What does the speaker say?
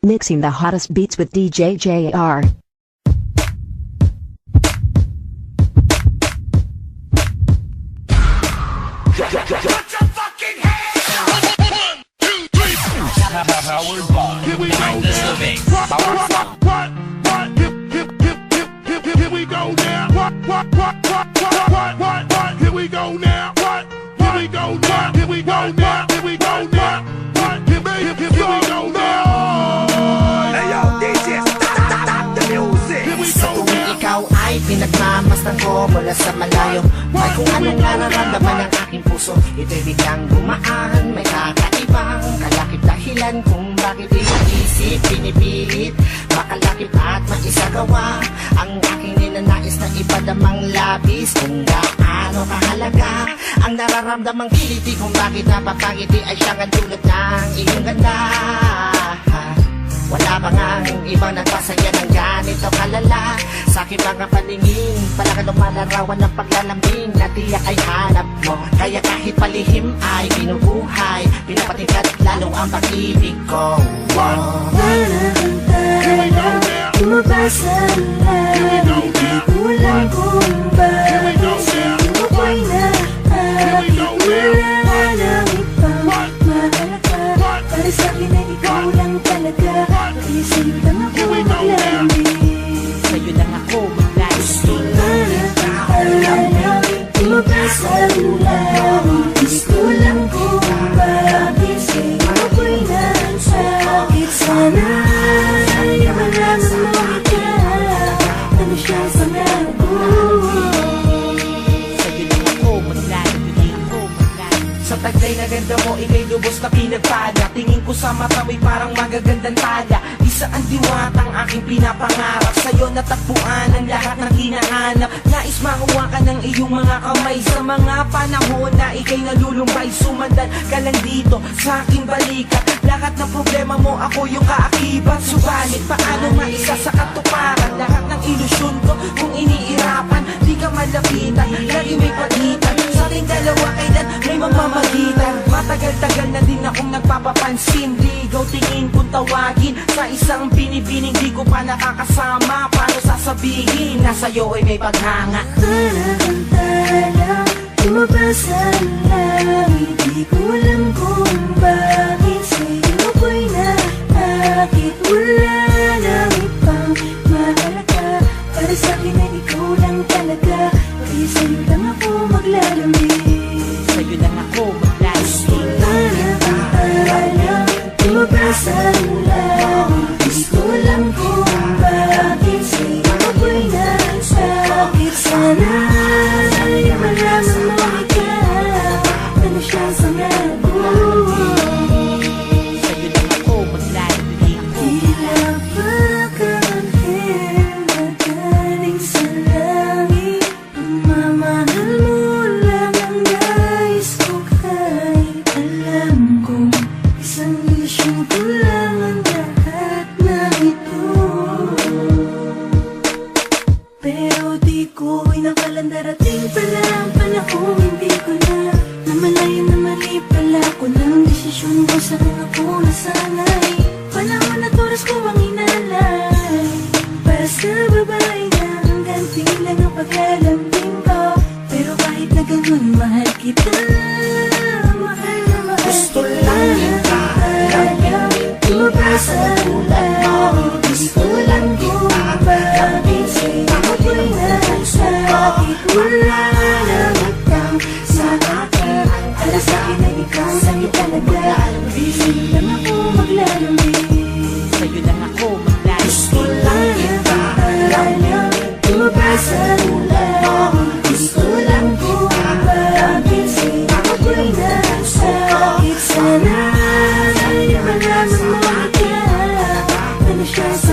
Mixing the hottest beats with DJ JR. Powered by. Here we go now. What? Here we go now. What? Here we go now. What? Here we go now. Here we go now. Here we go now. What? Here we go now. Hey yo, DJ, stop the music. Here we go now. Ikaw ay pinagmamasdan ko mula sa malayo. May kung anong nararamdaman ng aking puso. Ito'y biglang gumaan. May kakaibang kalakip dahilan kung bakit iisip pinipilit makalakip at maisagawa ang aking ninanais na ipadamang labis. Kung gaano kahalaga ang nararamdamang kiliti, kung bakit napapangiti ay siyang ang dulot ng iyong ganda. Wala ba nga ibang nagpasaya ng ganito kalala? Sa aking mga paningin, pala ka lumalarawan ng paglalambing na tiyak ay hanap mo. Kaya kahit palihim ay binubuhay, pinapatingkat lalo ang pag-ibig ko. Lumabas ang langit, di kulang kung bakit sa'yo ko'y naakit. Wala nang ibang mahalaga, para sa'kin ay ikaw lang talaga. Kaya sa'yo lang ako maglalambing, sa'yo lang ako maglalambing. lumabas ang langit, gusto lang kung bakit sa'yo ko'y naakit. Sana ay malaman mo ikaw, ano siya sa nabuhay. Sa'yo lang ako maglalambing, Sa taglay na ganda mo, ikay lubos na pinagpala. Tingin ko sa mata mo'y parang magagandang tala. Isa ang diwat ang aking pinapangarap. Sa'yo natagpuan ang lahat ng hinahanap. Nais makuha ka ng iyong mga kamay. Sa mga panahon na ikay nalulumbay, sumandan ka lang dito sa aking balikat. Lahat ng problema mo, ako yung kaakibat. Subalit paano maisa sa katuparan lahat ng ilusyon ko kung iniirapan? Di ka malapitan, lagi may pagitan. Sa ating dalawa kailan may mamamagitan. Matagal-tagal na din akong nagpapapansin. Ligaw tingin kung tawagin sa isang binibining di ko pa nakakasama. Paano sasabihin na sa'yo ay may paghanga? Tala-tala, lumabas ang langit, di ko alam kung bakit sa'yo ko'y naakit. Wala nang ibang mahalaga, para sa'kin ay ikaw lang talaga. Kaya sa'yo lang ako maglalambing, sa'yo lang ako maglalambing. tala-tala, lumabas ang langit, gusto lang kung bakit sa'yo ko'y naakit. Sana ay malaman mo ikaw, ano siya sa nabuhay. Sa'yo lang ako maglalambing. Tila para kang anghel na galing sa langit. Pagmamahal mo lang ang nais ko, kahit alam kong isang ilusyon ko lang ang lahat ng ito. Pero di ko inakalang darating pala ang panahon, hindi ko na namalayan na mali pala ko ng desisyon ko. Saan ako nasanay, panahon at oras ko ang inalay, para sa babae na ang ganting lang ang paglalambing ko. Pero kahit na ganun, mahal kita, mahal na mahal Gusto kita. lang kita, lumabas ang langit, gusto lang kita, bakit sa'yo ko'y naakit. Wala nang ibang sa akin, para sa'kin ay ikaw lang talaga. Sa'yo lang ako maglalambing, Sa'yo lang ako gusto maglalambing. lang kita, lumabas ang langit, gusto lang kita, bakit sa'yo ko'y naakit. Sana ay malaman mo ikaw, ano siya sa